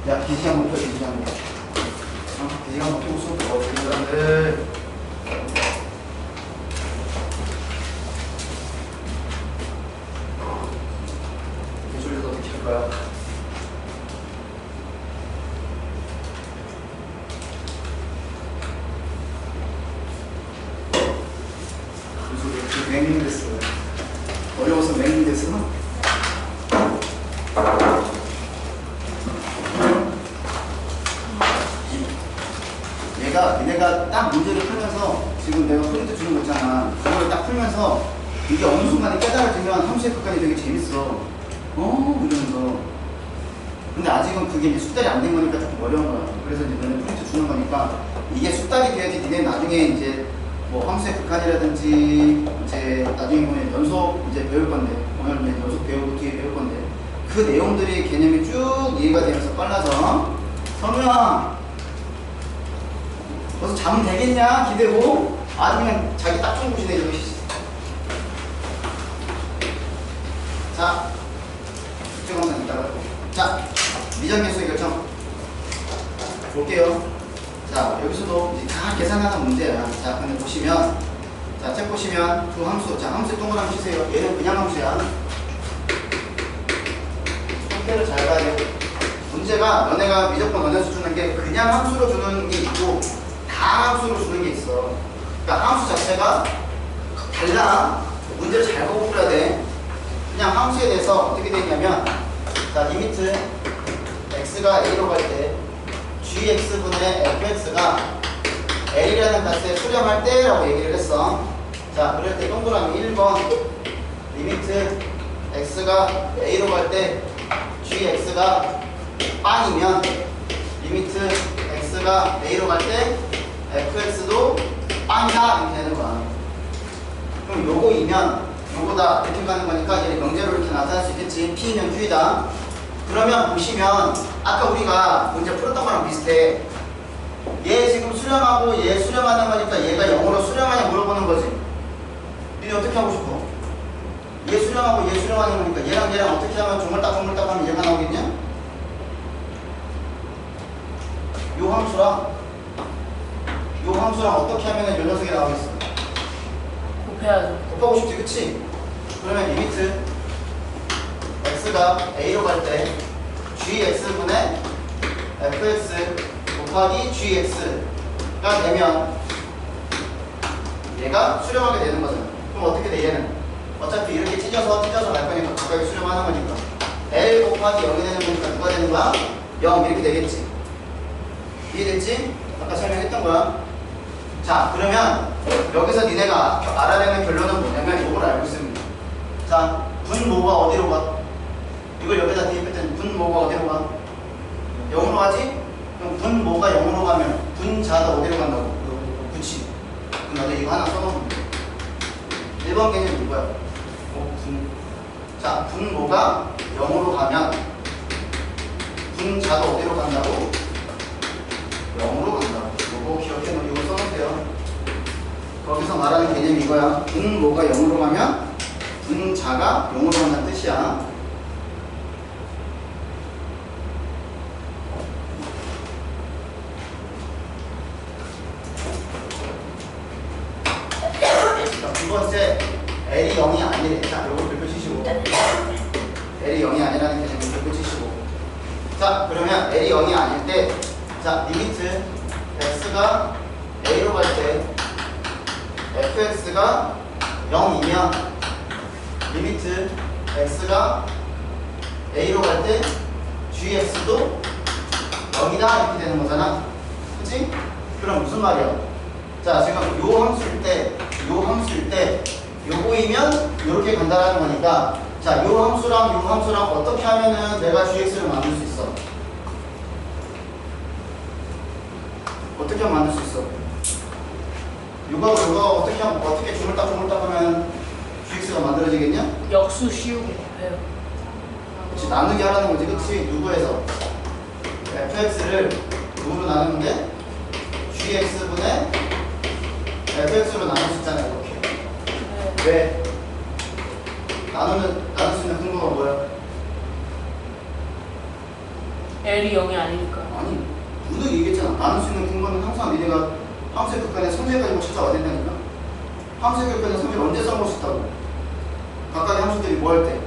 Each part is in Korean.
야, 기지 한번 펴, 기지 한번. 기지 한번 펴고 수업 들어가고, 사람들. 이 소리도 어떻게 할 거야? 이 소리 이렇게 맹됐어. 어려워서 맹됐어? 얘가 딱 문제를 풀면서 지금 내가 프린트 주는 거 있잖아. 그걸 딱 풀면서 이게 어느 순간에 깨달아지면 함수의 끝까지 되게 재밌어. 이러면서. 근데 아직은 그게 이제 숙달이 안 된 거니까 조금 어려운 거야. 그래서 이제 너네 프린트 주는 거니까 이게 숙달이 돼야지 니네 나중에 이제 뭐 함수의 극한이라든지 이제 나중에 보면 연속 이제 배울 건데 오늘 이제 연속 배우고 뒤에 배울 건데 그 내용들이 개념이 쭉 이해가 되면서 빨라져. 선우야 벌써 자면 되겠냐? 기대고 아주 그냥 자기 딱 좋은 곳이네 이거. 자 집중 항상 이따가 자 미정계수의 결정 볼게요. 자 여기서도 이제 다 계산하는 문제야. 자 근데 보시면 자 책 보시면 두 함수 자 함수 동그라미 치세요. 얘는 그냥 함수야. 형태를 잘 봐야 돼. 문제가 너네가 미적분 원에서 주는 게 그냥 함수로 주는 게 있고 다 함수로 주는 게 있어. 그러니까 함수 자체가 달라. 문제를 잘 보고 풀어야 돼. 그냥 함수에 대해서 어떻게 돼 있냐면 자 리미트 x가 a로 갈 때 gx분의 fx가 l이라는 값에 수렴할 때라고 얘기를 했어. 자 그럴 때 동그라미 1번 리미트 x가 a로 갈 때 gx가 빵이면 리미트 x가 a로 갈 때 fx도 빵이다 이렇게 되는 거야. 그럼 요거이면 요거다 이렇게 가는 거니까 얘를 명제로 이렇게 나타낼 수 있겠지. p면 q이다. 그러면 보시면 아까 우리가 문제 풀었던 거랑 비슷해. 얘 지금 수렴하고 얘 수렴하는 거니까 얘가 0으로 수렴하냐 물어보는 거지. 니네 어떻게 하고 싶어? 얘 수렴하고 얘 수렴하는 거니까 얘랑 얘랑 어떻게 하면 조물딱 하면 얘가 나오겠냐? 요 함수랑 어떻게 하면 요 녀석이 나오겠어? 곱해야죠. 곱하고 싶지, 그치? 그러면 리미트 x가 a로 갈 때 gx분의 fx 곱하기 gx가 되면 얘가 수렴하게 되는 거잖아. 그럼 어떻게 돼 얘는? 어차피 이렇게 찢어서 갈 거니까 각각이 수렴하는 거니까 l 곱하기 0이 되는 거니까 누가 되는 거야? 0 이렇게 되겠지. 이해됐지? 아까 설명했던 거야. 자 그러면 여기서 니네가 알아야 되는 결론은 뭐냐면 이걸 알고 있습니다. 자 분모가 어디로 가? 이걸 여기다 대입했더니 분모가 어디로 가? 0으로 가지? 그럼 분모가 0으로 가면 분자도 어디로 간다고? 그치. 그럼 너네 이거 하나 써놓으면 돼. 1번 개념이 뭐야? 자 분모가 0으로 가면 분자도 어디로 간다고? 0으로 간다고. 이거 기억해 놓고 이거 써놓으세요. 거기서 말하는 개념이 이거야. 분모가 0으로 가면 분자가 0으로 간다는 뜻이야. 자, 두 번째 L이 0이 아니래. 자, 요거 들고 치시고 L이 0이 아니라는 개념을 들고 치시고 자, 그러면 L이 0이 아닐 때 자, 리미트 x가 a로 갈 때 fx가 0이면 리미트 x가 a로 갈 때 gx도 0이다 이렇게 되는 거잖아. 그치? 그럼 무슨 말이야? 자 지금 요 함수일 때 요거이면 요렇게 간다라는 거니까 자 요 함수랑 요 함수랑 어떻게 하면은 내가 gx를 만들 수 있어? 어떻게 하면 만들 수 있어? 요거 어떻게 조물딱 하면 gx가 만들어지겠냐? 역수 씌우고 곱해요. 그치, 나누기 하라는 거지, 그치? 누구에서? fx를 누구로 나누는 게 gx분의 fx로 나눌 수 있잖아요, 이렇게. 네. 왜? 나눌 수 있는 근거가 뭐야? L이 0이 아니니까. 아니, 우리도 얘기했잖아. 나눌 수 있는 근거는 항상 니네가 함수의 극한의 3배 가지고 찾아와야 된다니까. 함수의 극한의 3배를 언제 써먹을 수 있다고? 각각의 함수들이 뭐 할 때?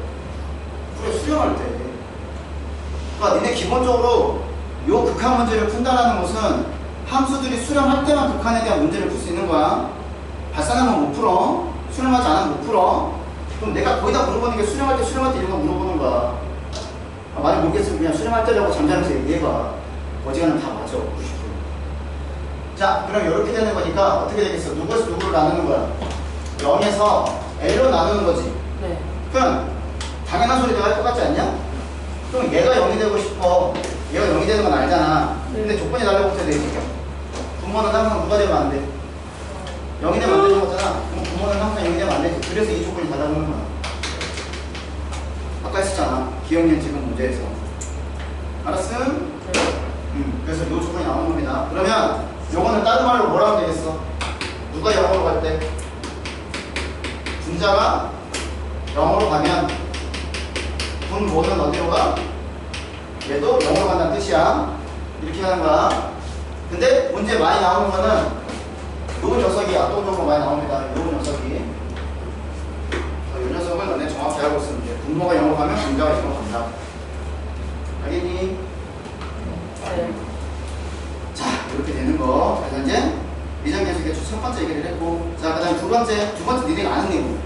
그래, 수렴할 때. 그러니까 니네 기본적으로 요 극한 문제를 푼다라는 것은 함수들이 수렴할 때만 극한에 대한 문제를 풀 수 있는 거야. 발산하면 못 풀어. 수렴하지 않으면 못 풀어. 그럼 내가 거기다 물어보는 게 수렴할 때 이런 거 물어보는 거야. 아, 많이 모르겠으면 그냥 수렴할 때라고 잠자면서 얘기해봐. 어지간하면 다 맞아. 90%. 자, 그럼 이렇게 되는 거니까 어떻게 되겠어? 누구에서 누구를 나누는 거야? 0에서 L로 나누는 거지. 네. 그럼 당연한 소리 내가 할 것 같지 않냐? 그럼 얘가 0이 되고 싶어. 얘가 0이 되는 건 알잖아. 근데 조건이 달라붙어야 되지. 부모는 항상 누가 되면 안 돼? 0이 되면 안 되는 거잖아. 그럼 부모는 항상 0이 되면 안 되지. 그래서 이 조건이 달라붙는 거야. 아까 했었잖아. 기억력 지금 문제에서. 알았음? 네. 그래서 이 조건이 나오는 겁니다. 그러면 요거는 다른 말로 뭐라 하면 되겠어? 누가 0으로 갈 때? 분자가 0으로 가면 분모는 어디로 가? 얘도 0으로 간다는 뜻이야. 이렇게 하는 거야. 근데 문제 많이 나오는 거는 요 녀석이 압도적으로 많이 나옵니다. 요 녀석이. 요 녀석은 너네 정확히 알고 있으면 돼. 분모가 0으로 가면 분자가 0으로 간다. 알겠니? 네. 자, 이렇게 되는 거. 그래서 이제 미정계수의 첫 번째 얘기를 했고, 자, 그다음 두 번째 니네가 아는 내용.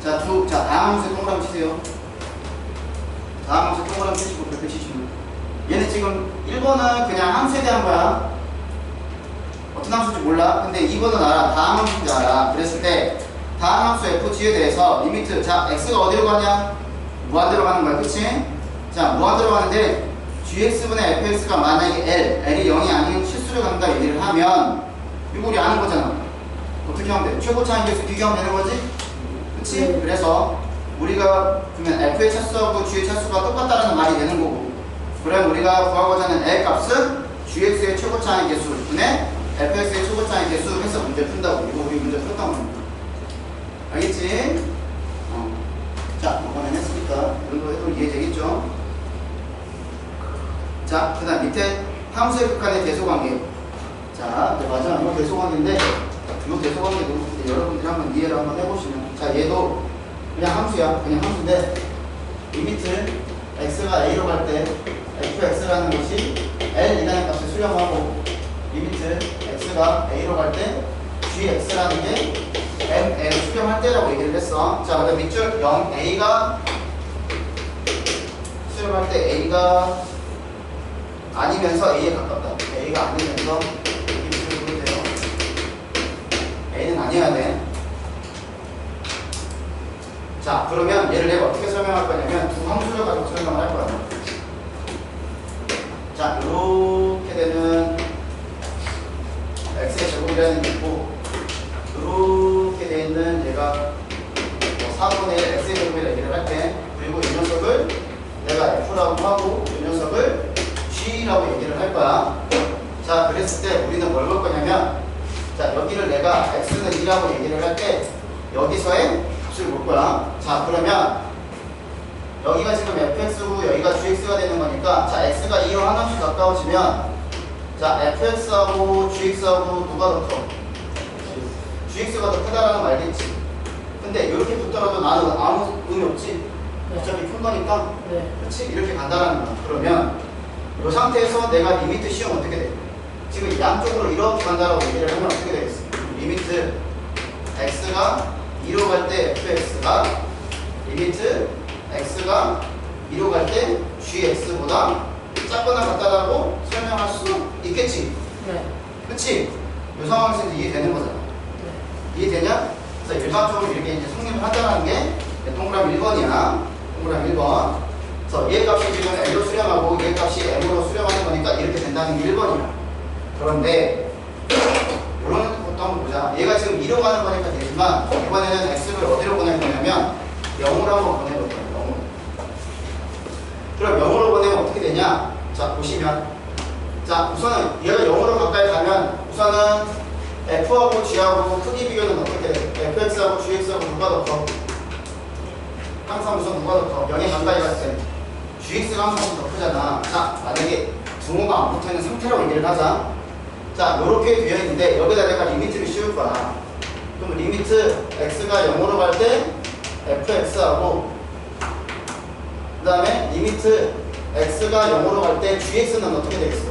자, 다음 함수에 동그라미 치세요. 다음 함수에 동그라미 치시고 그렇게 치시면. 얘는 지금 1번은 그냥 함수에 대한 거야. 어떤 함수인지 몰라. 근데 2번은 알아. 다음 함수인지 알아. 그랬을 때 다음 함수 fg에 대해서 리미트. 자, x가 어디로 가냐? 무한대로 가는 거야. 그치? 자, 무한대로 가는데 gx분의 fx가 만약에 l이 0이 아닌 실수를 갖는다 얘기를 하면 이거 우리 아는 거잖아. 어떻게 하면 돼? 최고 차이 계수 비교하면 되는 거지? 그치? 그래서 우리가 그러면 f의 차수하고 g의 차수가 똑같다는 말이 되는 거고, 그럼 우리가 구하고자 하는 l 값은 gx의 최고 차이 계수 분의 fx의 최고 차이 계수 해서 문제 푼다고. 이거 우리 문제 풀었던 겁니다. 알겠지? 자, 이번엔 했으니까 이런 거 해도 이해되겠죠? 자, 그 다음 밑에 함수의 극한의 대소관계. 자, 마지막 이거 대소관계인데, 이 대소관계도 여러분들이 한번 이해를 한번 해보시면, 자, 얘도 그냥 함수야. 그냥 함수인데 리미트 x가 a로 갈 때 fx라는 것이 l이라는 값을 수렴하고, 리미트 x가 a로 갈 때 gx라는 게 m을 수렴할 때라고 얘기를 했어. 자, 그다음 밑줄 0 a가 수렴할 때 a가 아니면서 a에 가깝다. a가 아니면서 이 밑줄 그려도 돼요. a는 아니어야 돼. 자, 그러면 얘를 내가 어떻게 설명할 거냐면 두 함수를 가지고 설명을 할 거야. 자, 이렇게 되는 x의 제곱이라는 게 있고, 이렇게 돼 있는 얘가 4분의 1 x의 제곱이라는 얘기를 할게. 그리고 이 녀석을 내가 f라고 하고 이 녀석을 g라고 얘기를 할 거야. 자, 그랬을 때 우리는 뭘 볼 거냐면, 자, 여기를 내가 x는 2라고 얘기를 할 때 여기서의 값을 볼 거야. 자, 그러면 여기가 지금 fx고 여기가 gx가 되는 거니까, 자, x가 2로 하나씩 가까워지면, 자, fx하고 gx하고 누가 더 커? gx가 더 크다라는 거 알겠지? 근데 이렇게 붙더라도 나는 아무 의미 없지? 어차피 큰 거니까. 네. 그렇지? 이렇게 간다라는 거야. 그러면 이 상태에서 내가 리미트 씌우면 어떻게 돼? 지금 양쪽으로 이렇게 간다라고 얘기를 하면 어떻게 되겠어? 리미트 x가 2로 갈 때 fx가, 리미트 x가 2로 갈 때 gx보다 작거나 같다라고 설명할 수 있겠지? 네. 그치? 이 상황에서 이제 이해되는 거잖아. 네. 이해되냐? 그래서 일반적으로 이렇게 이제 성립을 한다는 게 동그라미 1번이야. 동그라미 1번. 그래서 얘 값이 지금 L로 수렴하고 얘 값이 M으로 수렴하는 거니까 이렇게 된다는 게 1번이야. 그런데 이런 것도 한번 보자. 얘가 지금 2로 가는 거니까 되지만 이번에는 X를 어디로 보낼 거냐면 0으로 한번 보내볼 거야. 0으로. 그럼 0으로 보내면 어떻게 되냐? 자, 보시면, 자, 우선은 얘가 0으로 가까이 가면 우선은 F하고 G하고 크기 비교는 어떻게 돼? FX하고 GX하고 누가 더 커? 항상 우선 누가 더 커? 0에 가까이 갈 때 gx가 항상 더 크잖아. 자, 만약에 등호가 안 붙어있는 상태라고 얘기를 하자. 자, 요렇게 되어 있는데 여기다 내가 리미트를 씌울 거야. 그럼 리미트 x가 0으로 갈 때 fx하고 그 다음에 리미트 x가 0으로 갈 때 gx는 어떻게 되겠어?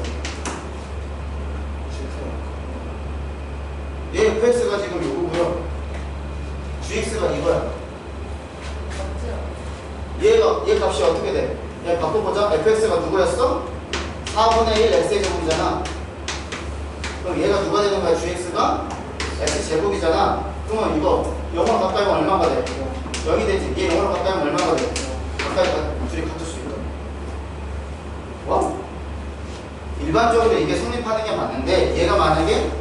얘 fx가 지금 요거고요. gx가 이거야. 얘 값이 어떻게 돼? 얘 바꿔보자. fx가 누구였어? 4분의 1 x의 제곱이잖아. 그럼 얘가 누가 되는 거야? gx가 x 제곱이잖아. 그러면 이거 0으로 가까이 오면 얼마가 돼? 0이 되지. 얘 0으로 가까이 오면 얼마가 돼? 가까이 둘이 같을 수 있다. 와? 일반적으로 이게 성립하는 게 맞는데 얘가 만약에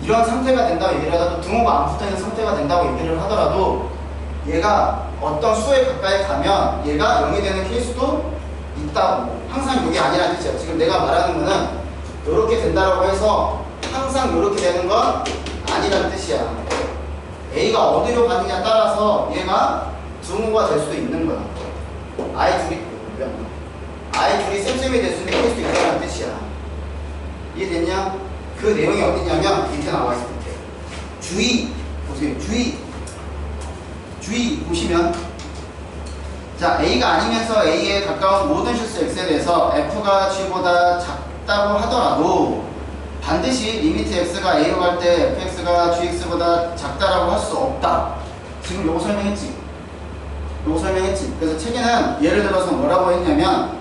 이런 상태가 된다고 얘기를 하더라도 등호가 안 붙어있는 상태가 된다고 얘기를 하더라도 얘가 어떤 수에 가까이 가면 얘가 0이 되는 케이스도 있다고. 항상 이게 아니라는 뜻이야. 지금 내가 말하는 거는 이렇게 된다라고 해서 항상 이렇게 되는 건 아니라는 뜻이야. A가 어디로 가느냐 따라서 얘가 등호가 될 수도 있는 거야. 아예 둘이 쌤쌤이 될 수 있는 케이스도 있다는 뜻이야. 이해됐냐? 그 내용이 어디냐면 밑에 나와 있을 때 주의 보세요. 주의 보시면 자 A가 아니면서 A에 가까운 모든 실수 X에 대해서 F가 G보다 작다고 하더라도 반드시 리미트 X가 A로 갈 때 Fx가 GX보다 작다라고 할 수 없다. 지금 요거 설명했지? 그래서 책에는 예를 들어서 뭐라고 했냐면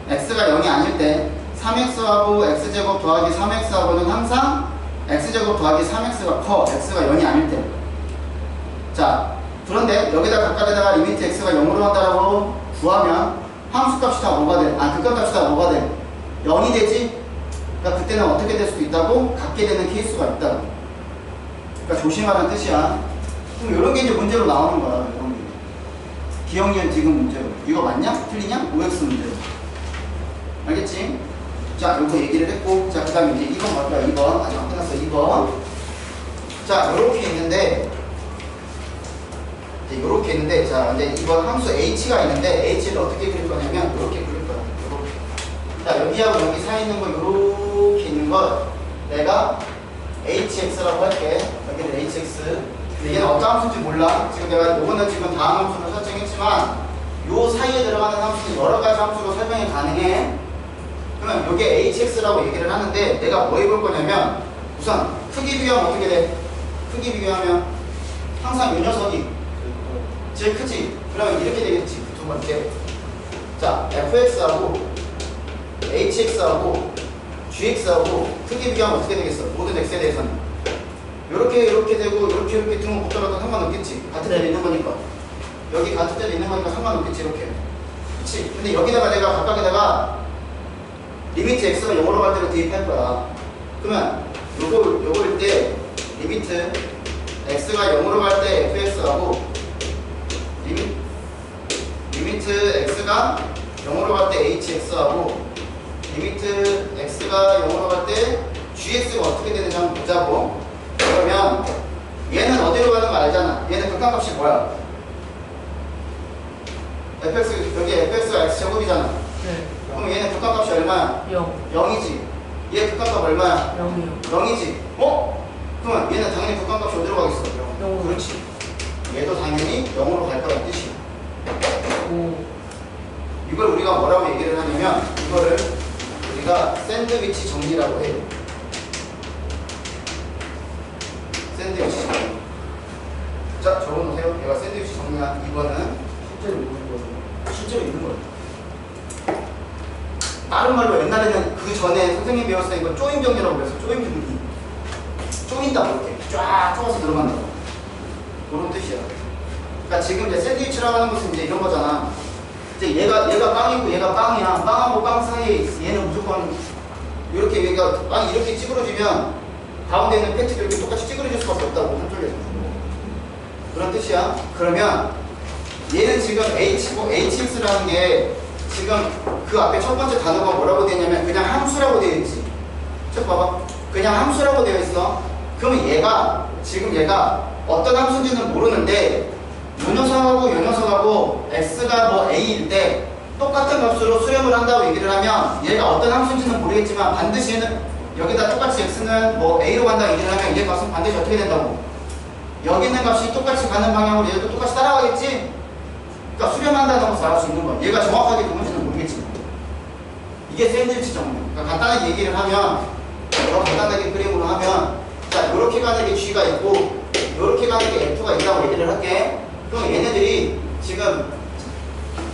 X가 0이 아닐 때 3x하고 x제곱 더하기 3x하고는 항상 x제곱 더하기 3x가 커. x가 0이 아닐 때. 자, 그런데 여기다 각각에다가 리미트 x가 0으로 한다라고 구하면 함수값이 다 뭐가 돼? 극값값이 다 뭐가 돼? 0이 되지? 그러니까 그때는 어떻게 될 수도 있다고? 같게 되는 케이스가 있다고. 그러니까 조심하라는 뜻이야. 그럼 이런 게 이제 문제로 나오는 거야. 이런 게. 기억력 지금 문제로. 이거 맞냐? 틀리냐? OX 문제로. 알겠지? 자, 요거 얘기를 했고, 자, 그 다음에 이제 2번 갈까요? 2번. 아직 안 끝났어. 2번. 자, 요렇게 있는데, 이제 요렇게 있는데, 자, 이제 이번 함수 h가 있는데, h를 어떻게 그릴 거냐면, 요렇게 그릴 거야. 요렇게. 자, 여기하고 여기 사이에 있는 거, 요렇게 있는 거, 내가 hx라고 할게. 여기는 hx. 근데 얘는 어떤 함수인지 몰라. 지금 내가 요거는 지금 다음 함수로 설정했지만, 요 사이에 들어가는 함수는 여러 가지 함수로 설명이 가능해. 그러면 이게 hx라고 얘기를 하는데 내가 뭐 해볼 거냐면 우선 크기 비교하면 어떻게 돼? 크기 비교하면 항상 이 녀석이 제일 크지? 그러면 이렇게 되겠지. 두 번째. 자, fx하고 hx하고 gx하고 크기 비교하면 어떻게 되겠어? 모든 x에 대해서는 이렇게 되고 이렇게 등호 붙더라도 상관없겠지. 같은 데로 있는 거니까. 여기 같은 데로 있는 거니까 상관없겠지. 이렇게. 그치? 근데 여기다가 내가 각각에다가 리미트 x가 0으로 갈 때로 대입할 거야. 그러면 요거일 때 리미트 x가 0으로 갈 때 fx하고 리미트 x가 0으로 갈 때 hx하고 리미트 x가 0으로 갈 때 gx가 어떻게 되는지 한번 보자고. 그러면 얘는 어디로 가는 거 알잖아. 얘는 극한값이 뭐야? fx, 여기 fx가 x제곱이잖아. 네. 그럼 얘는 극한값이 얼마야? 0. 0이지. 얘 극한값 얼마야? 0이요. 0이지. 어? 그러면 얘는 당연히 극한값이 어디로 가겠어? 0. 그렇지. 얘도 당연히 0으로 갈 거란 뜻이야. 오. 이걸 우리가 뭐라고 얘기를 하냐면 이거를 우리가 샌드위치 정리라고 해요. 샌드위치 정리. 자, 적어놓으세요. 얘가 샌드위치 정리한 이거는 실제로 있는 거예요. 실제로 있는 거예요. 다른 말로 옛날에는 그 전에 선생님 배웠을 때 이거 조임 정리라고 그랬어요. 조임 정리. 조인다 이렇게 쫙 쪼아서 들어간다고. 그런 뜻이야. 그러니까 지금 이제 샌드위치라고 하는 것은 이제 이런 거잖아. 이제 얘가 빵이고 얘가 빵이야. 빵하고 빵 사이에 얘는 무조건 이렇게 얘가 빵이 이렇게 찌그러지면 가운데 있는 패티도 이렇게 똑같이 찌그러질 수밖에 없다고 한쪽에서. 그런 뜻이야. 그러면 얘는 지금 hx라는 게 지금 그 앞에 첫 번째 단어가 뭐라고 되어 있냐면 그냥 함수라고 되어 있지. 저 봐봐. 그냥 함수라고 되어 있어. 그러면 지금 얘가 어떤 함수인지는 모르는데 요 녀석하고 요 녀석하고 x가 뭐 a일 때 똑같은 값으로 수렴을 한다고 얘기를 하면 얘가 어떤 함수인지는 모르겠지만 반드시 얘는 여기다 똑같이 x는 뭐 a로 간다고 얘기를 하면 얘 값은 반드시 어떻게 된다고? 여기 있는 값이 똑같이 가는 방향으로 얘도 똑같이 따라가겠지? 그러니까 수렴한다는 것을 알 수 있는 거야. 얘가 정확하게 누군지는 모르겠지만 이게 샌드위치 정리. 그러니까 간단하게 얘기를 하면 더 간단하게 그림으로 하면 자 이렇게 가는 게 g가 있고 이렇게 가는 게 f가 있다고 얘기를 할게. 그럼 얘네들이 지금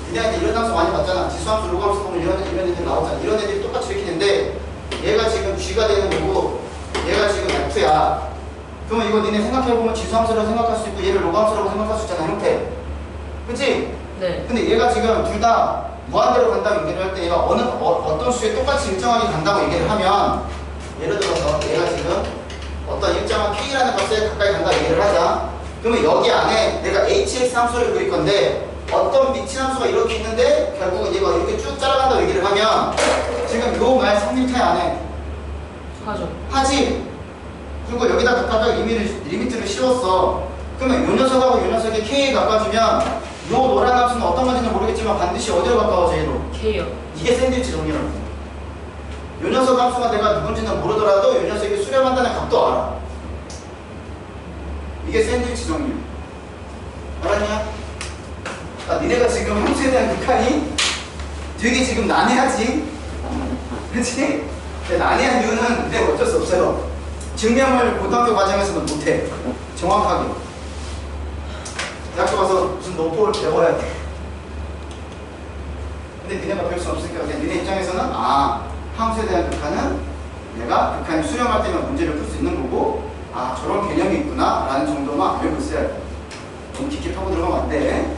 그냥 이런 함수 많이 봤잖아. 지수함수, 로그함수 보면 이런 애들 나오잖아. 이런 애들이 똑같이 이렇게 되는데 얘가 지금 g가 되는 거고 얘가 지금 f야. 그러면 이거 니네 생각해보면 지수함수라고 생각할 수 있고 얘를 로그함수라고 생각할 수 있잖아. 형태. 그치? 네. 근데 얘가 지금 둘 다 무한대로 간다고 얘기를 할 때 얘가 어떤 수에 똑같이 일정하게 간다고 얘기를 하면 예를 들어서 얘가 지금 어떤 일정한 k라는 값에 가까이 간다고 얘기를 하자. 그러면 여기 안에 내가 hx 함수를 그릴 건데 어떤 미친 함수가 이렇게 있는데 결국은 얘가 이렇게 쭉 따라간다고 얘기를 하면 지금 요 말 3m 안에 하죠. 하지. 그리고 여기다 각각 리미트를 씌웠어. 그러면 요 녀석하고 요 녀석이 k에 가까워지면 요 노란 함수는 어떤 건지는 모르겠지만 반드시 어디로 가까워져 얘로? K요. 이게 샌드위치 정리라고. 요 녀석 함수가 내가 누군지는 모르더라도 요 녀석이 수렴한다는 값도 알아. 이게 샌드위치 정리. 알았냐? 아, 니네가 지금 함수에 대한 극한이 되게 지금 난해하지? 그치? 난해한 이유는 내가 어쩔 수 없어요. 증명을 고등학교 과정에서는 못해. 정확하게. 대학교 가서 무슨 노트를 배워야 돼. 근데 니네가 배울 수 없으니까 그냥 니네 입장에서는 아, 함수에 대한 극한은 내가 극한이 수렴할 때만 문제를 풀 수 있는 거고 아, 저런 개념이 있구나 라는 정도만 알고 있어야 돼. 좀 깊게 파고 들어가면 안 돼.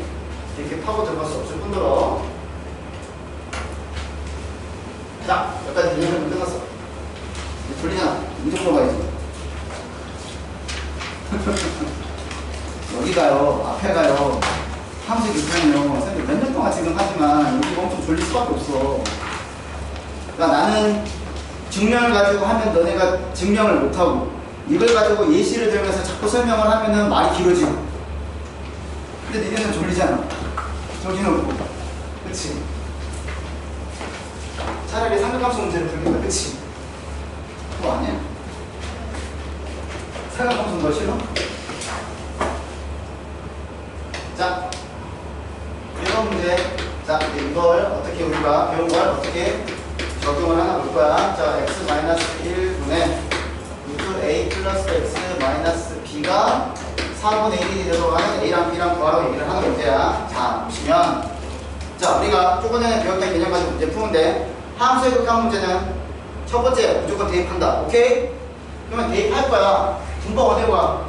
깊게 파고 들어갈 수 없을 뿐더러. 자, 여기까지 개념은 끝났어. 이제 돌리잖아. 이 정도 가야지. 여기 가요. 앞에 가요. 함수 극한이요. 선생님 몇 년 동안 지금 하지만 여기가 엄청 졸릴 수밖에 없어. 그러니까 나는 증명을 가지고 하면 너네가 증명을 못하고 이걸 가지고 예시를 들면서 자꾸 설명을 하면은 말이 길어지고 근데 니네는 졸리잖아. 정신없고. 그치? 차라리 삼각함수 문제를 풀겠다. 그치? 그거 아니야? 삼각함수는 더 싫어? 자, 이런 문제. 자, 이걸 어떻게 우리가 배운 걸 어떻게 적용을 하나 볼 거야. 자, x-1분의 루트 a 플러스 x 마이너스 b가 4분의 1이 들어가는 a랑 b랑 구하라고 얘기를 하는 문제야. 자, 보시면 자, 우리가 조금 전에 배웠던 개념 가지고 문제 푸는데 함수의 극한 문제는 첫 번째 무조건 대입한다. 오케이? 그러면 대입할 거야. 분모 어디로 가?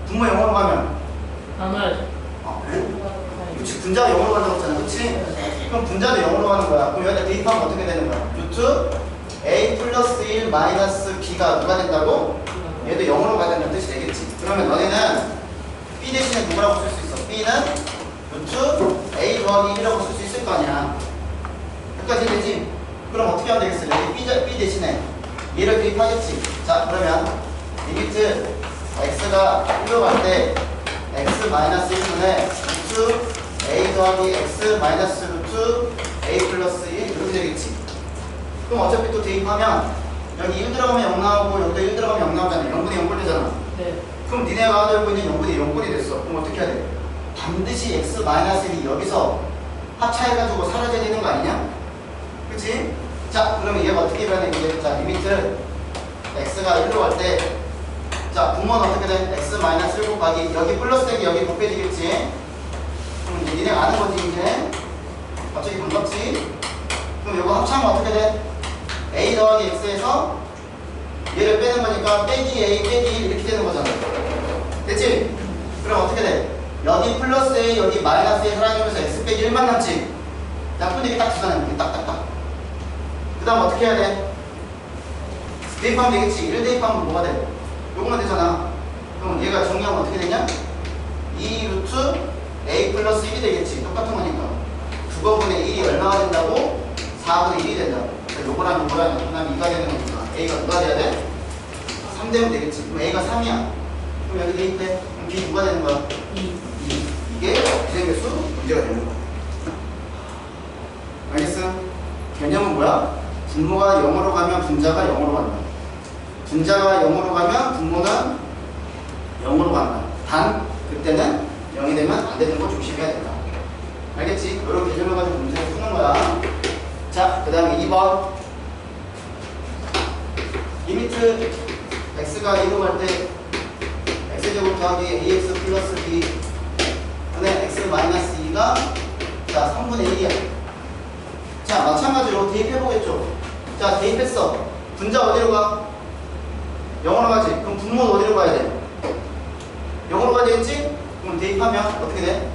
분모 0으로 가면 나눠야죠. 그치, 분자가 0으로 간다고 했잖아. 그치? 그럼 분자도 0으로 가는 거야. 그럼 여기다 대입하면 어떻게 되는 거야? 루트 a 플러스 1 마이너스 b가 누가 된다고? 얘도 0으로 가야 된다는 뜻이 되겠지. 그러면 너네는 b 대신에 누구라고 쓸 수 있어? b는 루트 a 더하기 1이라고 쓸 수 있을 거 아니야. 여기까지 되지? 그럼 어떻게 하면 되겠어? 여기 b 대신에 얘를 대입하겠지. 자, 그러면 리미트 x가 1로 갈 때 x 마이너스 1분의 루트 a 더하기 x 마이너스 루트 a 플러스 1 이렇게 되겠지. 그럼 어차피 또 대입하면 여기 1 들어가면 0 나오고 여기도 1 들어가면 0 나오잖아. 0분의 0꼴 되잖아. 네. 그럼 니네가 알고 있는 0분의 0꼴이 됐어. 그럼 어떻게 해야 돼? 반드시 x 마이너스 1이 여기서 합차해가지고 사라져야 되는 거 아니냐? 그치? 자, 그러면 얘가 어떻게 변해? 이게 자, 리미트 x가 1로 갈 때 자, 분모는 어떻게 돼? x 마이너스 1 곱하기 여기 플러스 되기 여기 곱해지겠지? 그럼 이제 니네가 아는 거지 이제. 갑자기 반갑지? 그럼 이거 합치하면 어떻게 돼? a 더하기 x에서 얘를 빼는 거니까 빼기 a 빼기 1 이렇게 되는 거잖아. 됐지? 그럼 어떻게 돼? 여기 플러스 a 여기 마이너스 a 사라지면서 x 빼기 1만 남지? 나쁜 얘기 딱 주잖아. 이렇게 딱딱딱. 그 다음 어떻게 해야 돼? 대입하면 되겠지. 1 대입하면 뭐가 돼? 요거만 되잖아. 그럼 얘가 정리하면 어떻게 되냐? 2 루트 a 플러스 1이 되겠지. 똑같은 거니까. 9분의 1이 얼마가 된다고? 4분의 1이 된다고. 그러니까 요거랑 요거랑 나타나면 2가 되는 거니까. a가 누가 돼야 돼? 3 되면 되겠지. 그럼 a가 3이야. 그럼 여기 대입돼. 그럼 b 누가 되는 거야? 2. 이게 비생계수 문제가 되는 거야. 개념은 뭐야? 분모가 0으로 가면 분자가 0으로 간다. 분자가 0으로 가면 분모는 0으로 간다. 단 그때는 0이 되면 안 되는 거 조심해야 된다. 알겠지? 이런 개념을 가지고 문제를 푸는 거야. 자, 그 다음에 2번. 리미트 x가 2로 갈 때 x제곱 더하기 ax 플러스 b 분의 x 마이너스 2가 자 3분의 1이야. 자, 마찬가지로 대입해보겠죠. 자, 대입했어. 분자 어디로 가? 0으로 가지. 그럼 분모는 어디로 가야 돼? 0으로 가야 되겠지? 그럼 대입하면 어떻게 돼?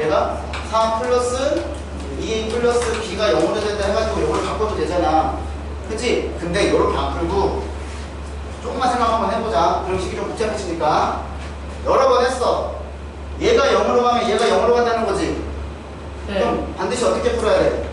얘가 4 플러스 2a 플러스 b가 0으로 된다 해가지고 이걸 바꿔도 되잖아. 그치? 근데 이렇게 안 풀고 조금만 생각 한번 해보자. 그럼 식이 좀 복잡해지니까 여러 번 했어. 얘가 0으로 가면 얘가 0으로 간다는 거지. 네. 그럼 반드시 어떻게 풀어야 돼?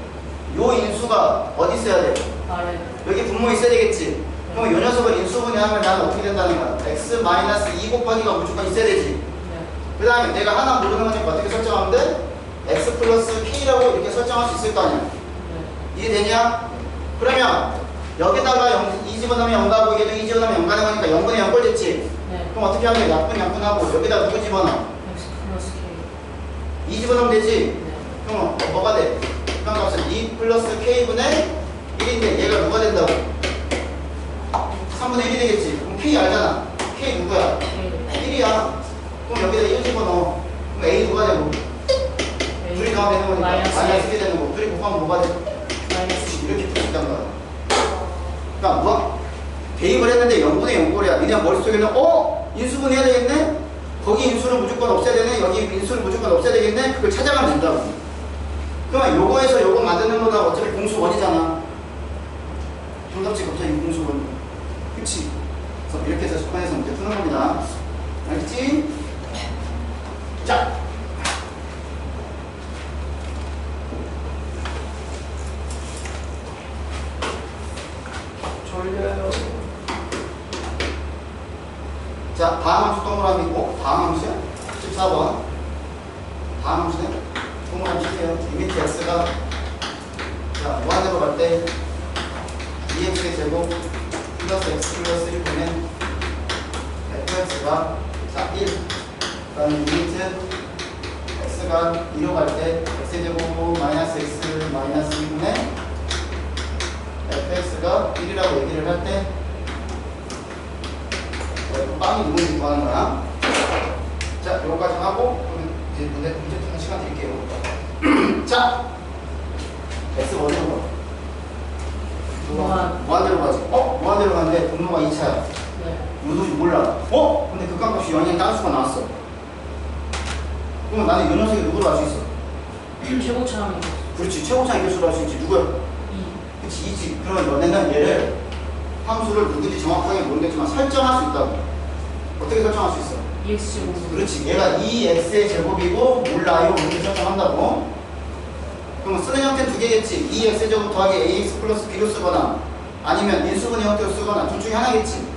요 인수가 어디 있어야 돼? 아래. 여기 분모 있어야 되겠지. 그럼 요 녀석을 인수분해하면 나는 어떻게 된다는 거야? x-2 곱하기가 무조건 있어야 되지. 네. 그 다음에 내가 하나 모르는 거니까 어떻게 설정하면 돼? x 플러스 k라고 이렇게 설정할 수 있을 거 아니야. 네. 이해되냐? 그러면 여기다가 2 집어넣으면 0 가고 얘도 2 집어넣으면 0 가는 거니까 0분의 0꼴 됐지. 네. 그럼 어떻게 하면 약분 약분하고 여기다 누구 집어넣어? x 플러스 k. 2 집어넣으면 되지. 네. 그럼 뭐가 돼? 값은 2 플러스 k분의 1인데 얘가 누가 된다고? 3분의 1이 되겠지. 그럼 k 알잖아. k 누구야? k. 1이야. 그럼 여기다 1 집어넣어. 그럼 a 누가 되고? 둘이 더하면 되는 거니까 마이너스 1이 되는 거고 둘이 곱하면 뭐가 돼? 마이너스. 이렇게 풀 수 있다는 거야. 그러니까 뭐? 대입을 했는데 0분의 0꼴이야. 니네 머릿속에는 인수분 해야 되겠네? 거기 인수를 무조건 없애야 되네? 여기 인수를 무조건 없애야 되겠네? 그걸 찾아가면 된다고. 그러면 요거에서 요거 만드는 거다 어차피 공수원이잖아. 정답지 갑자기 공수원. 그치? 그래서 이렇게 해서 습관해서 문제 푸는 겁니다. 알겠지? 자! 졸려요. 자, 다음 함수 동그라미 있고, 다음 함수야? 14번. 다음 함수네? 동그라미 칠게요. 리미트 x가, 자, 무한대로 갈 때, 2x의 제곱, 플러스 x 플러스 1분의 fx가, 자, 1. 그 다음에 리미트 x가 2로 갈 때, x의 제곱 마이너스 x 마이너스 2분의 fx가 1이라고 얘기를 할 때, 빵이 누군지 구하는 거야. 자, 요거까지 하고 이제 문제 푸는 시간 드릴게요. 자, x 어디로 가? 무한대로 가지. 무한대로 가는데 분모가 2차야. 네. 누구지 몰라. 근데 극한값이 0이 딴수가 나왔어. 그러면 나는 이 녀석이 누구로 알 수 있어? 최고차항이. 그렇지, 최고차 이교수로 할 수 있지. 누구야? 2. 그렇지, 2지. 그러면 너네는 얘를 함수를 누구지 정확하게 모르겠지만 설정할 수 있다고. 어떻게 설정할 수 있어? 2x 제곱. 그렇지. 얘가 2x의 제곱이고 몰라요. 이렇게 설정한다고. 그럼 쓰는 형태는 두 개겠지. 2x의 제곱 더하기 ax 플러스 b로 쓰거나 아니면 인수분해 형태로 쓰거나 둘 중에 하나겠지.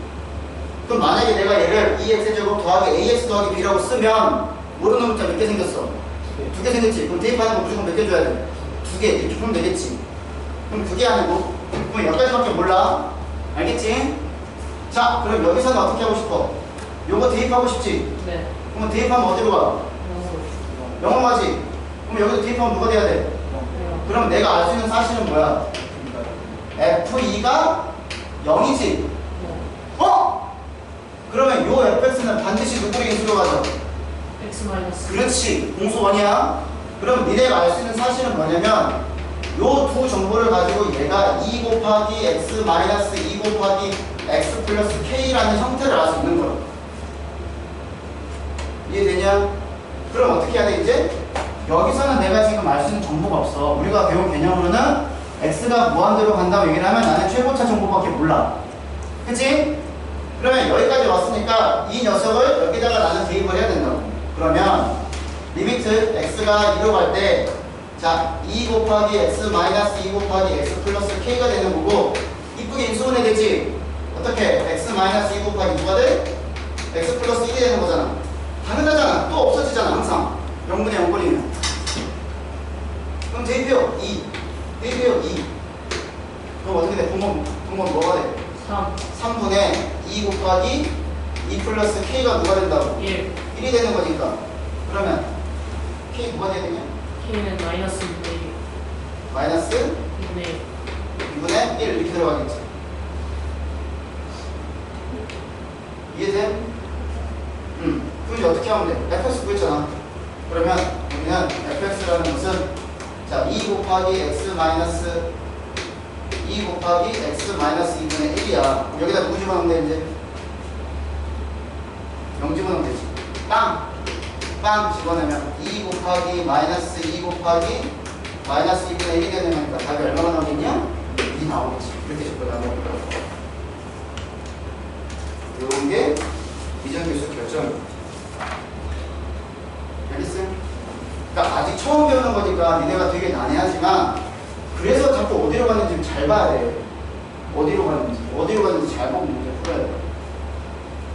그럼 만약에 내가 얘를 2x의 제곱 더하기 ax 더하기 b라고 쓰면 모르는 문자 몇 개 생겼어? 두 개 생겼지. 그럼 대입하는 거 무조건 몇 개 줘야 돼? 두 개. 이렇게 풀면 되겠지. 그럼 그게 아니고 그럼 여기까지밖에 몰라. 알겠지? 자, 그럼 여기서는 어떻게 하고 싶어? 요거 대입하고 싶지? 네. 그럼 대입하면 어디로 가? 0으로 가지? 그럼 여기서 대입하면 누가 돼야 돼? 그럼 내가 알 수 있는 사실은 뭐야? F2가 0이지? 그러면 요 fx는 반드시 누구의 인수로 가죠? x 마이너스. 그렇지. 공수원이야. 그럼 니네가 알 수 있는 사실은 뭐냐면 요 두 정보를 가지고 얘가 2 곱하기 x 마이너스 2 곱하기 x 플러스 k라는 형태를 알 수 있는 거야. 이해되냐? 그럼 어떻게 해야 돼 이제? 여기서는 내가 지금 알 수 있는 정보가 없어. 우리가 배운 개념으로는 x가 무한대로 간다고 얘기를 하면 나는 최고차 정보밖에 몰라. 그치? 그러면 여기까지 왔으니까 이 녀석을 여기다가 나는 대입을 해야 된다고. 그러면 리미트 x가 2로 갈 때 자, 2 곱하기 x 마이너스 2 곱하기 x 플러스 k가 되는 거고 이쁘게 인수분해 되지? 어떻게? x 마이너스 2 곱하기 누가 돼? x 플러스 1이 되는 거잖아. 당연하잖아. 또 없어지잖아 항상. 0분의 0꼴이면. 그럼 대입해요. 2. 1이에요 2. 그럼 어떻게 돼? 분모 뭐가 돼? 3, 3분의 2 곱하기 2 플러스 k가 누가 된다고? 1. 1이 되는 거니까. 그러면 k 뭐가 돼야 되냐? K는 마이너스 2분의 1. 마이너스 2분의 1. 2분의 1 이렇게 들어가겠지. 이해돼? 그럼 이제 어떻게 하면 돼? fx 구했잖아. 그러면 우리는 fx라는 것은 자 2 곱하기 x 마이너스 2 곱하기 x 마이너스 2분의 1이야. 여기다 누구 집어넣으면 돼 이제? 0 집어넣으면 되지. 빵 집어넣으면 2 곱하기 마이너스 2 곱하기 마이너스 2분의 1이 되는 거니까 답이 얼마가 나오겠냐? 2 나오겠지. 이렇게 집어넣으면 이런 게 미정계수 결정입니다. 알겠어요? 그러니까 아직 처음 배우는 거니까 니네가 되게 난해하지만 그래서 자꾸 어디로 갔는지 잘 봐야 돼. 어디로 갔는지 잘 보고 문제 풀어야 돼.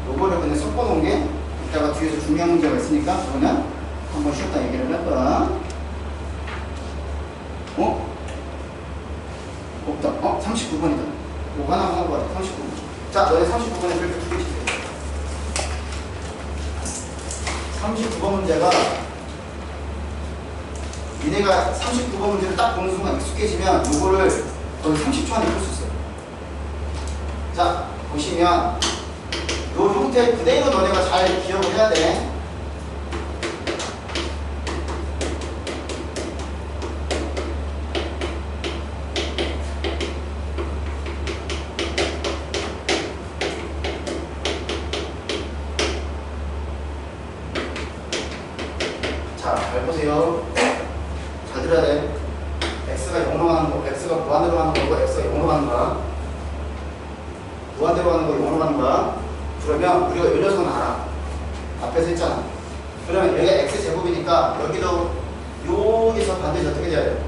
요거를 그냥 섞어놓은 게 이따가 뒤에서 중요한 문제가 있으니까 그거는 한번 쉬었다 얘기를 할 거야. 없다. 39번이다. 뭐 하나만 한 거야. 39번. 자, 너네 39번에 별표 2개 주세요. 39번 문제가 니네가 39번 문제를 딱 보는 순간 익숙해지면 요거를 거의 30초 안에 풀 수 있어요. 자, 보시면 요 형태 그대로 너네가 잘 기억을 해야 돼. 자, 잘 보세요. 잘 들어야 돼. x가 0으로 가는 거, x가 무한대로 가는 거고, x가 0으로 가는 거야. 무한대로 가는 거, 0으로 가는 거야. 그러면 우리가 이 녀석은 알아. 앞에서 했잖아. 그러면 여기가 x제곱이니까 여기도 여기서 반드시 어떻게 돼야 돼?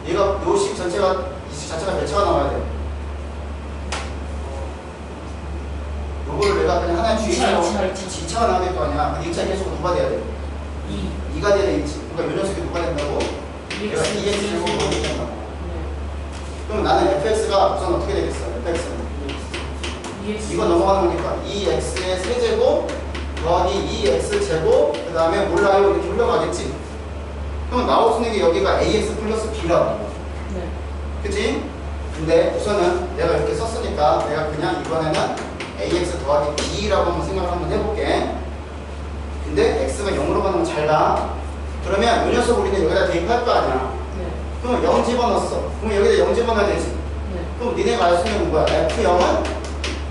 얘가 요 식 전체가, 이 식 자체가 몇 차가 나와야 돼? 요거를 내가 그냥 하나의 주의사로 2차가 나와야 될 거 아니야. 그 2차 계속 누가 돼야 돼? 2가 돼야 되겠지. 그러니까 요 녀석이 누가 된다고? 얘가 2x제곱으로 된다고. 그럼 나는 fx가 우선 어떻게 되겠어? fx는 이거 넘어가는 거니까 2x의 세제곱 더하기 2x제곱 그 다음에 몰라요 이렇게 올라가겠지. 그럼 나올 수 있는 게 여기가 ax 플러스 b라고. 네. 그치? 근데 우선은 내가 이렇게 썼으니까 내가 그냥 이번에는 ax 더하기 b라고 한번 생각을 한번 해볼게. 근데 x가 0으로 가는 건 잘 나. 그러면 이 녀석 우리는 여기다 대입할 거 아니야. 네. 그럼 0 집어넣었어. 그럼 여기다 0 집어넣어야 되지. 네. 그럼 니네가 알 수 있는 건 뭐야? f0은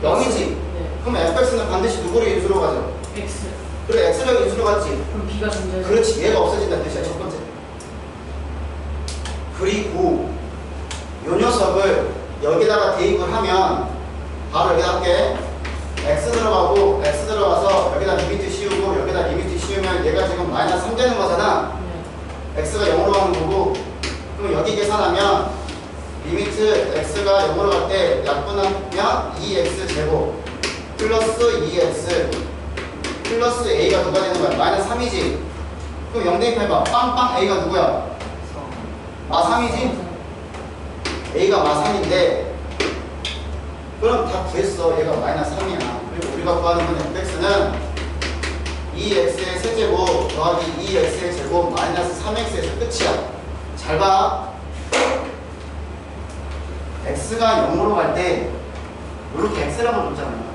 0이지. 네. 그럼 fx는 반드시 누구를 인수로 가죠? X. 그래, x를 인수로 갔지. 그럼 B가 존재해서. 그렇지, 얘가 없어진다는 뜻이야, 첫 번째. 그리고 요 녀석을 여기다가 대입을 하면 바로 여기다 할게. x 들어가고 x 들어가서 여기다 리미트 씌우고 여기다 리미트 씌우면 얘가 지금 마이너스 3 되는 거잖아. 네. x가 0으로 가는 거고. 그럼 여기 계산하면 리미트 x가 0으로 갈 때 약분하면 2x 제곱 플러스 2x 플러스 a가 누가 되는 거야? 마이너스 3이지. 그럼 0 대입해봐. 빵빵 a가 누구야? 마 3이지? a가 마 3인데 그럼 다 구했어. 얘가 마이너스 3이야. 그리고 우리가 구하는 건 fx는 2x의 세제곱 더하기 2x의 제곱 마이너스 3x에서 끝이야. 잘 봐. x가 0으로 갈 때 이렇게 x라고 줬잖아요.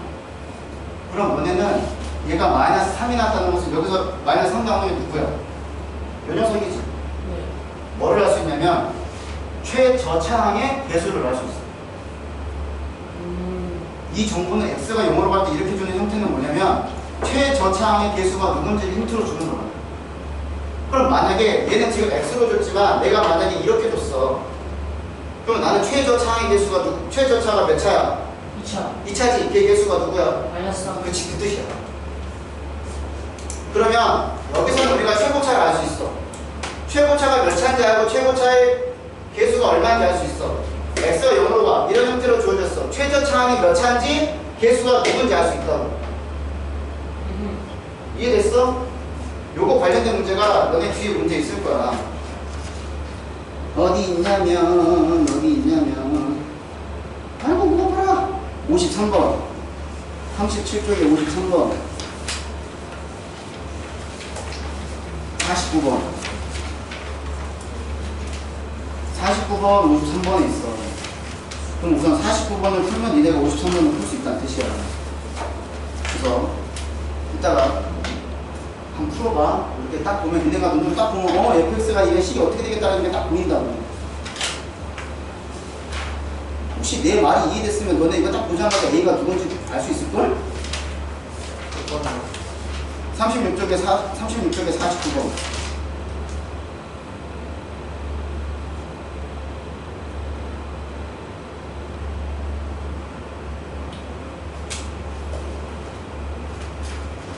그럼 너네는 얘가 마이너스 3이 났다는 것은 여기서 마이너스 3 나오는 게 누구야? 요 녀석이지. 네. 뭐를 할 수 있냐면 최저차항의 개수를 알 수 있어. 이 정보는 x가 0으로 갈 때 이렇게 주는 형태는 뭐냐면 최저차항의 개수가 누군지를 힌트로 주는 거야. 그럼 만약에 얘는 지금 x로 줬지만 내가 만약에 이렇게 줬어. 그럼 나는 최저차항의 개수가 최저차가 몇 차야? 2차. 2차지. 걔 개수가 누구야? 마이너스 3. 그치, 그 뜻이야. 그러면 여기서는 우리가 최고차를 알 수 있어. 최고차가 몇 차인지 알고 최고차의 개수가 얼마인지 알 수 있어. x가 0으로 가. 이런 형태로 주어졌어. 최저차항이 몇 차인지 개수가 누군지 알 수 있다고. 이해됐어? 요거 관련된 문제가 너네 뒤에 문제 있을 거야. 어디 있냐면 아이고 그거 봐라 53번 37쪽에 53번 49번 53번에 있어. 그럼 우선 49번을 풀면 니네가 53번을 풀 수 있다는 뜻이야. 그래서 이따가 한번 풀어봐. 이렇게 딱 보면 니네가 눈으로 딱 보면 fx가 이게 식이 어떻게 되겠다는 게 딱 보인다고. 혹시 내 말이 이해됐으면 너네 이거 딱 보자마자 A가 누군지 알 수 있을걸? 36쪽에 49번.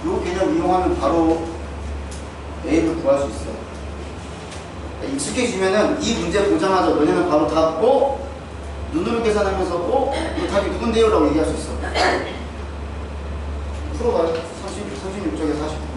이 개념 이용하면 바로 A를 구할 수 있어. 익숙해지면은 이 문제 보자마자 너네는 바로 다 눈으로 계산하면서 이 답이 누군데요? 라고 얘기할 수 있어. 풀어봐요. 36쪽에 49번.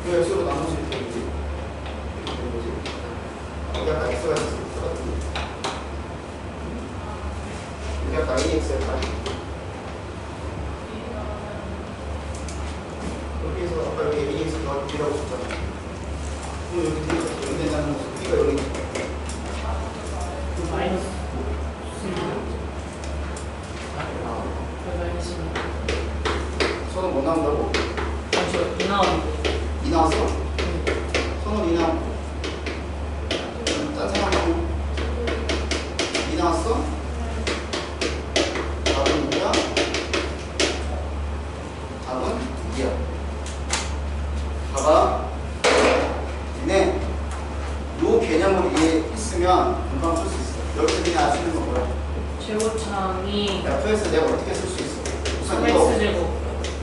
그 x로 나머지 이렇게 뭐지? 여기 아까 x가 있었거든. 여기 아까 ax였다. 여기에서 아까 여기 ax 더하기 b라고 썼잖아. 그럼 여기 뒤에 여기 된다는 거죠. b가 여기 있는 거야. 마이너스 선은 뭐 나온다고? 저 2 나오는데 2 나왔어? 선은 2 나왔고. 딴 사람은 2 나왔어? 답은 뭐야? 답은 2야. 봐봐. 니네 요 개념을 이해했으면 금방 풀 수 있어. 여기서 니네 알 수 있는 건 뭐야? 제곱창이 fx 내가 어떻게 쓸 수 있어? 우선 이거 3x제곱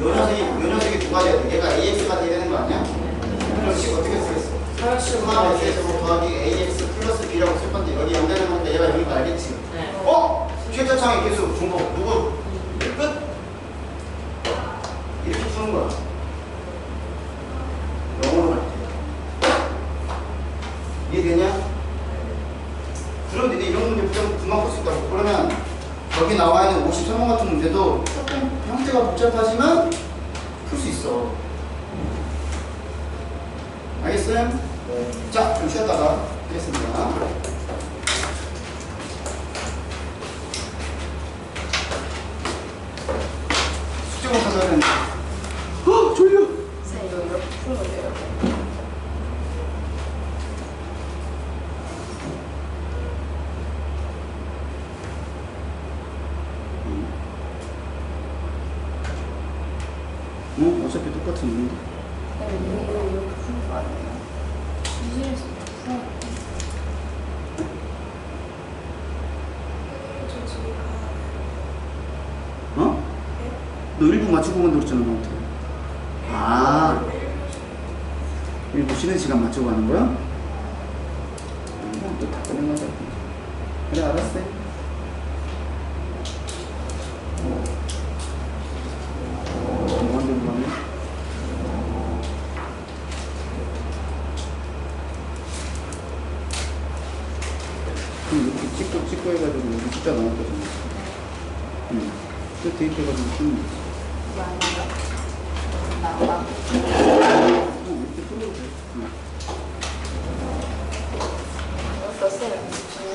요 녀석이 두 가지야 돼. 얘가 ax가 돼야 되는 거 아니야? 그럼 식 어떻게 쓰겠어? 4x제곱 더하기 ax 플러스 b라고 쓸 건데 여기 연대는 건데 얘가 여기 알겠지? 네. 최저창의 개수 중복 누구? 끝? 이렇게 푸는 거야. 영어로 할 때. 이해되냐? 그럼 니네 이런 문제 부정 금방 풀 수 있다고. 그러면 여기 나와 있는 53번 같은 문제도 조금 형태가 복잡하지만 풀 수 있어. 알겠어요? 네. 자, 좀 쉬었다가 하겠습니다. 숙제 못하자 되는데. 졸려. 선생님 이거 이렇게 풀면 돼요? 어차피 똑같은 문제. 선생님 이거 이렇게 푸는 거 아니에요? 이실에서 없어. 저 집에 어? 너 1부 맞추고 간다고 그랬잖아, 너한테. 아, 1부 쉬는 시간 맞추고 가는 거야? 또다 끝내가자. 그래, 알았어. 뭐 하는 거야? 이렇게 찍고 해가지고 여기 숫자 나왔거든요. 또 대입해가지고 쓰면 되지. 이거 아니에요? 나와. 이렇게 풀어도 돼. 썼어요.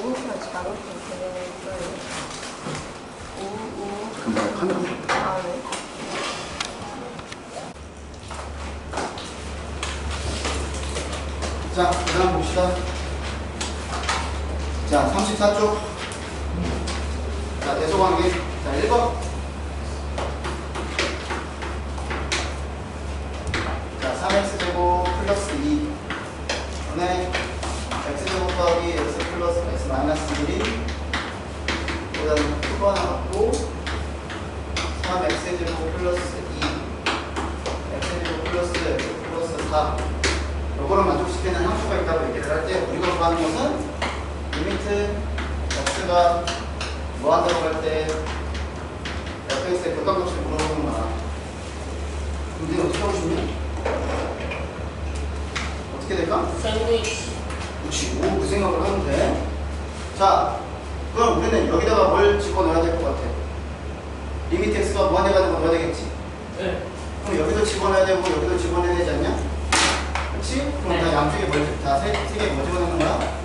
우우편 작업품 개념을 써요. 우우. 잠깐만, 카메라. 아, 네. 자, 그 다음 봅시다. 자, 34쪽. 자, 대소관계. 자, 1번. 자, 3x제곱 플러스 2. 네. x제곱 더하기 x 플러스 x 마이너스 1이 보다 크거나 같고 3x제곱 플러스 2 x제곱 플러스 x 플러스 4 요거를 만족시키는 함수가 물어보는 것은 리미트 x가 무한대로 갈 때 fx의 극한값을 물어보는 거야. 근데 어떻게 하고 싶냐? 어떻게 될까? 샌드위치. 그렇지. 오, 그 생각을 하면 돼. 자, 그럼 우리는 여기다가 뭘 집어넣어야 될 것 같아? 리미트 x가 무한대 가는 거 넣어야 되겠지? 네. 그럼 여기도 집어넣어야 되고 여기도 집어넣어야 되지 않냐? 그렇지? 그럼 네. 다 양쪽에 뭘, 세 개에 뭐 집어넣는 거야?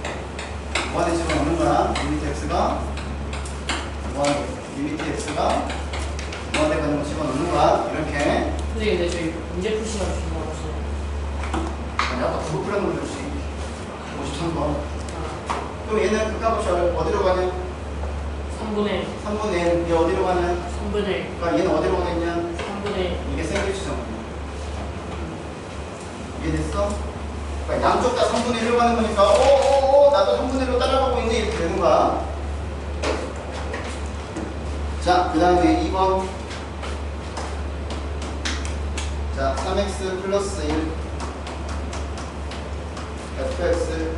무한대 집어넣는 거야. 리미트 x가 무한대. 리미트 x가 무한대 가는 거 집어넣는 거야. 이렇게. 근데 저희 문제 풀 시간 주셔서 아니, 아까 그거 풀었는 거지. 53번. 그럼 얘는 극한값이 어디로 가냐? 3분의 3분의 1. 얘 어디로 가냐? 3분의 그러니까 얘는 어디로 가겠냐? 3분의 이게 샌드위치잖아. 이해됐어? 그러니까 양쪽 다 3분의 1로 가는 거니까 나도 3분의 1로 따라가고 있네 이렇게 되는 거야. 자, 그 다음에 2번. 자, 3x 플러스 1 fx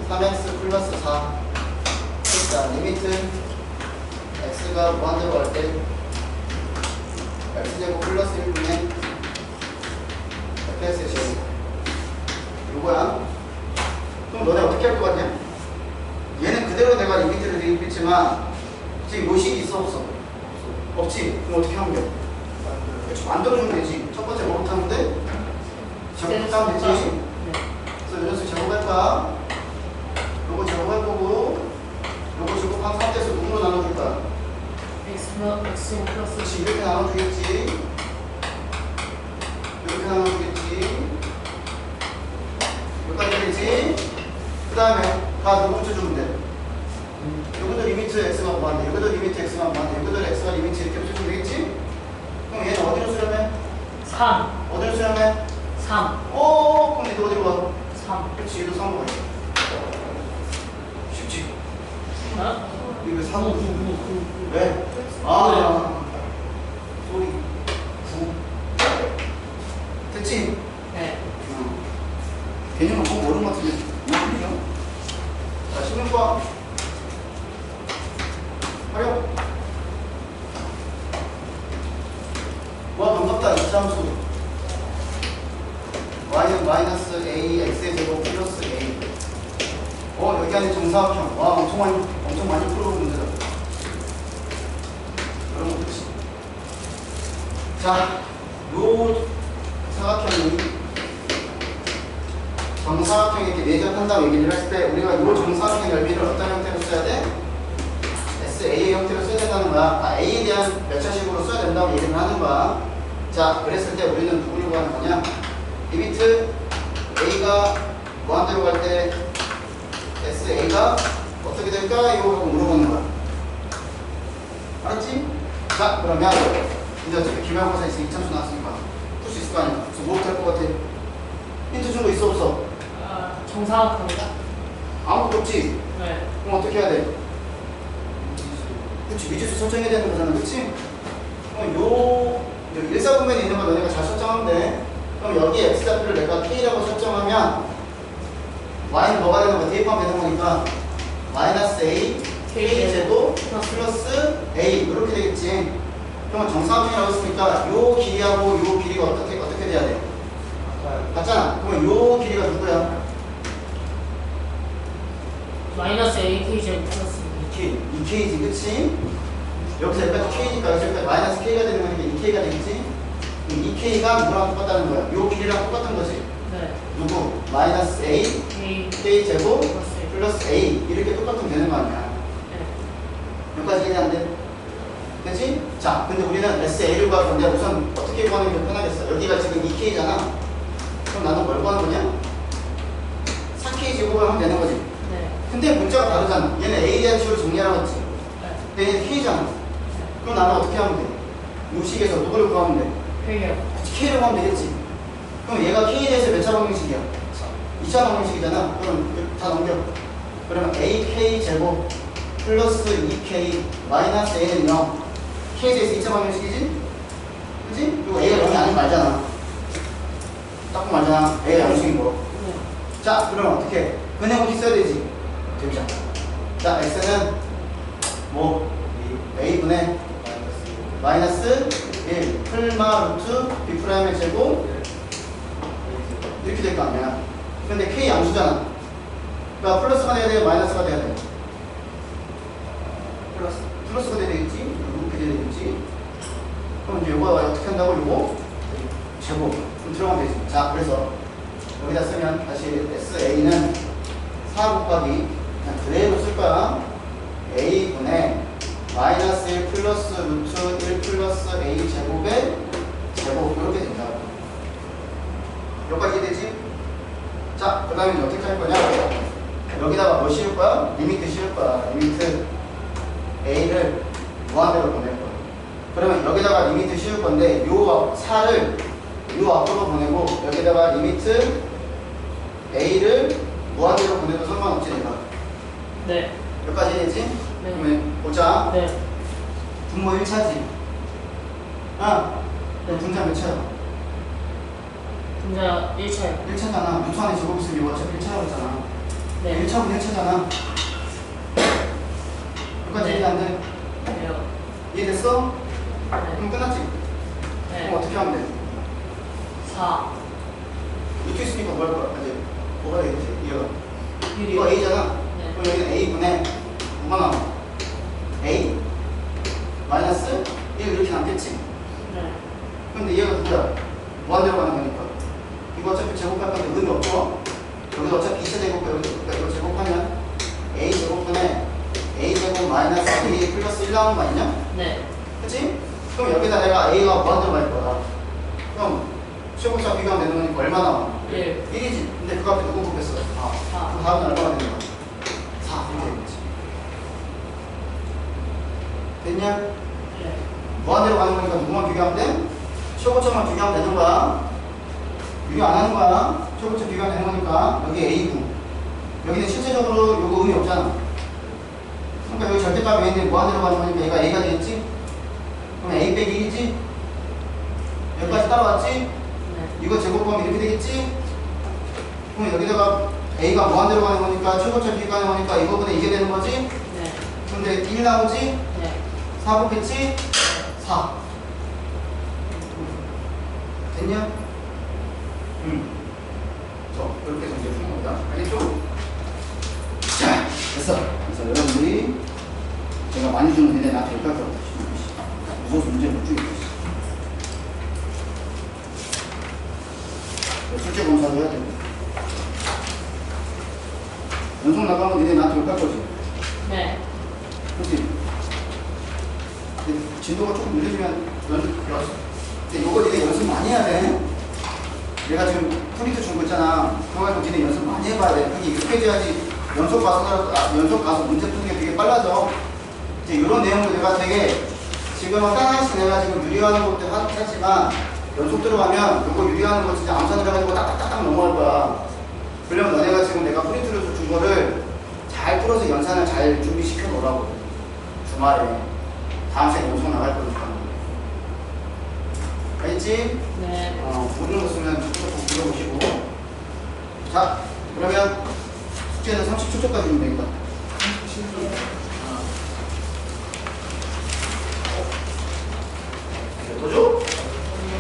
3x 플러스 4. 자, 리미트 x가 무한대로 갈 때 x제곱 플러스 1분의 fx의 제곱. 요거야. 그럼 너네 어떻게 할 것 같냐? 얘는 그대로 내가 리미트를 대입했지만 지금 요식이 있어 없어? 없지? 그럼 어떻게 하면 돼? 그렇지, 만들어주면 되지. 첫 번째 뭐부터 하면 돼? 제곱부터 하면 되지. 네. 그래서 이런 식으로 제곱할 거야. 요거 제곱할 거고 요거 제곱한 3대에서 누구로 나눠줄 거야? x 플러스 그렇지, 이렇게 나눠주겠지. 이렇게 나눠주겠지. 여기까지 되겠지. 그 다음에 다 누구 붙여주면 돼? 여기도 리미트 x가 무한대, 여기도 리미트 x가 무한대, 여기도 x가 리미트 이렇게 붙여주면 되겠지? 그럼 얘는 어디로 수렴해? 3 어디로 수렴해? 3 그럼 얘도 어디로 가? 3 그렇지, 얘도 3으로 가. 쉽지? 어? 이거 3으로 가. 9 왜? 소리 9 됐지? 네. 개념을 꼭 모르는 것 같은데 뭐야? 자, 16번 활용. 와, 반갑다. 이차함수 y는 마이너스 a x의 제곱 플러스 a. 여기 안에 정사각형. 와, 엄청 많이 풀어본 문제다. 그런 거 그렇지. 자, 요 사각형이 정사각형에게 내전한다고 얘기를 했을 때 우리가 요 정사각형 넓이를 어떤 형태로 써야 돼? SA의 형태로 써야 된다는 거야. A에 대한 몇차식으로 써야 된다고 얘기를 하는 거야. 자, 그랬을 때 우리는 누구를 구하는 거냐? 리미트 A가 무한대로 갈 때 SA가 어떻게 될까요? 하고 물어보는 거야. 알았지? 자, 그러면 이제 어차피 기말고사 있으니 2차수 나왔으니까 풀 수 있을 거 아니야. 그래서 뭐부터 할 것 같아? 힌트 준 거 있어 없어? 정사각형이다. 아무것도 없지? 네. 그럼 어떻게 해야 돼? 그치, 미지수 설정해야 되는 거잖아, 그치? 그럼 여기 일사분면에 있는 거 너네가 잘 설정하면 돼. 그럼 여기 x좌표를 내가 k라고 설정하면 y는 뭐가 되는 거야? 대입하면 되는 거니까 마이너스 a k제곱 플러스 a 이렇게 되겠지. 그러면 정사각형이라고 했으니까 요 길이하고 요 길이가 어떻게 돼야 돼? 맞잖아. 그러면 요 길이가 누구야? 마이너스 AK 제곱 플러스 2K, 2K지, 그치? 여기서 여기까지 K니까 여기서 여기까지 마이너스 K가 되는 거니까 2K가 되겠지? 2K가 뭐랑 똑같다는 거야? 요 길이랑 똑같은 거지? 네. 누구? 마이너스 A, A K 제곱 플러스 플러스 A 이렇게 똑같으면 되는 거 아니야? 네. 여기까지 이해 안 돼? 되지? 자, 근데 우리는 SA를 구할 건데 우선 어떻게 구하는 게 더 편하겠어? 여기가 지금 2K잖아? 그럼 나는 뭘 구하는 거냐? 4K 제곱을 하면 되는 거지? 네. 근데 문자가 다르잖아. 얘는 A에 대한 식으로 정리하라고 했지? 네. 근데 얘는 K잖아. 그럼 나는 어떻게 하면 돼? 요식에서 누구를 구하면 돼? 회요. K를 구하면 되겠지? 그럼 얘가 K에 대해서 몇 차 방정식이야? 2차 방정식이잖아. 그럼 다 넘겨. 그러면 AK 제곱 플러스 2K 마이너스 A는 0. K에 대해서 2차 방정식이지? 그치? 그리고 A가 0이 아니면 말잖아. 딱 말잖아. A가 0식인 거. 네. 자, 그럼 어떻게? 그냥 어디 써야 되지? 되자. 자, x는 뭐? a분의 마이너스 1 풀마 루트 b 프라임의 제곱 이렇게 될 거 아니야. 근데 k 양수잖아. 그러니까 플러스가 돼야 돼, 마이너스가 돼야 돼. 플러스가 돼야 되겠지? 이렇게 돼야 되겠지? 그럼 이제 이거 어떻게 한다고? 이거 제곱. 그럼 들어가면 되지. 자, 그래서 여기다 쓰면 다시 SA는 4 곱하기 그냥 그대로 쓸 거야. A분의 마이너스 1 플러스 루트 1 플러스 A 제곱의 제곱 이렇게 된다고. 여기까지 되지? 자, 그 다음에 어떻게 할 거냐? 여기다가 뭐 씌울 거야? 리미트 씌울 거야. 리미트 A를 무한대로 보낼 거야. 그러면 여기다가 리미트 씌울 건데 요 4를 요 앞으로 보내고 여기다가 리미트 A를 무한대로 보내도 상관없지 내가. 네. 여기까지 되지? 네. 그러면 보자. 네. 분모 1차지. 아, 너 분자 몇 차야? 분자 1차요. 1차잖아. 루트 안에 제곱 있으면 이거 어차피 1차라고 했잖아. 네. 1차분 1차잖아. 여기까지 네. 이해 안 돼? 네요. 이해됐어? 네. 그럼 끝났지? 네. 그럼 어떻게 하면 돼? 4. 이렇게 있으니까 뭐 할 거야? 이제 뭐가 되겠지? 이거. 유리. 이거 A잖아. 네. 그럼 여기는 A분의 뭐가 나와? A 마이너스 1 이렇게 남겠지? 네. 근데 얘가 누구야? 무한대로 가는 거니까. 이거 어차피 제곱할 건데 의미 없죠? 여기서 어차피 2차 제곱, 여기서 이거 제곱하면 A 제곱분의 A 제곱 마이너스 A 플러스 1 나오는 거 아니냐? 네. 그치? 그럼 여기다 내가 A가 무한대로 갈 거야. 그럼 최고차 비교하면 되는 거니까 얼마 나와? 1. 1이지. 근데 그 앞에 누구 곱했어? 4. 그럼 다음은 얼마가 되는 거야? 4. 이렇게 되겠지. 됐냐? 네. 무한대로 가는 거니까 누구만 비교하면 돼? 최고점만 비교하면 되는 거야. 비교 안 하는 거야. 최고점 비교하면 되는 거니까 여기 A구. 여기는 실제적으로 요거 의미 없잖아. 그러니까 여기 절대값이 A인데 무한대로 가는 거니까 얘가 A가 되겠지? 그럼 A 빼기 1이지? 여기까지 따라왔지? 네. 이거 제곱하면 이렇게 되겠지? 그럼 여기다가 A가 무한대로 가는 거니까 최고점 비교하는 거니까 이거보다 이게 되는 거지? 네. 근데 1 나오지? 네. 4 곱했지? 4. 됐냐? 이렇게 해서 이제 푸는 겁니다. 알겠죠? 자, 됐어. 그래서 여러분들이 제가 많이 주는 데에 나한테 욕할 거라고. 무서워서 문제 못 주겠어. 실제 검사도 해야 되고. 연속 나가면 니네 나한테 욕할 거지? 네. 그렇지? 근데 진도가 조금 늦어지면 근데 이거 니네 연습 많이 해야 돼. 내가 지금 프린트 준 거 있잖아. 그거 가지고 니네 연습 많이 해봐야 돼. 그게 익숙해져야지 연속 가서 문제 푸는 게 되게 빨라져. 이제 이런 내용도 내가 되게 지금은 하나씩 내가 지금 유리하는 것도 하지만 연속 들어가면 이거 유리하는 거 진짜 암산을 해가지고 딱딱딱 넘어갈 거야. 그러면 너네가 지금 내가 프린트를 준 거를 잘 풀어서 연산을 잘 준비시켜 놓으라고. 주말에. 다음 시간에 연속 나갈 거니까. 알겠지? 네. 모르는 거 쓰면 조금 불러보시고. 자, 그러면 숙제는 30초까지 주면 되겠다. 더 줘?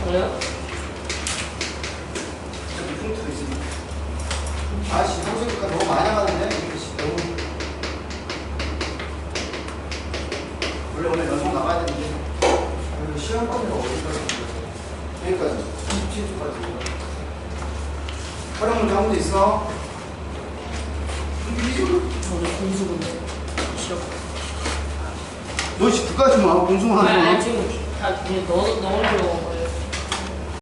뭐요? 저기 포인트도 있으니까. 아씨, 형수니까 너무 많이 나가는데? 이렇게 너무. 원래 오늘 연속 나가야 되는데. 이거 시간권이가 어디까지? 여기까지. 27초까지. 활용 문제 한 문제 있어? 저도 공수군데. 싫어. 너 9까지 뭐 하고 공수만 아니, 하지 마. 지금 다 넣으려고.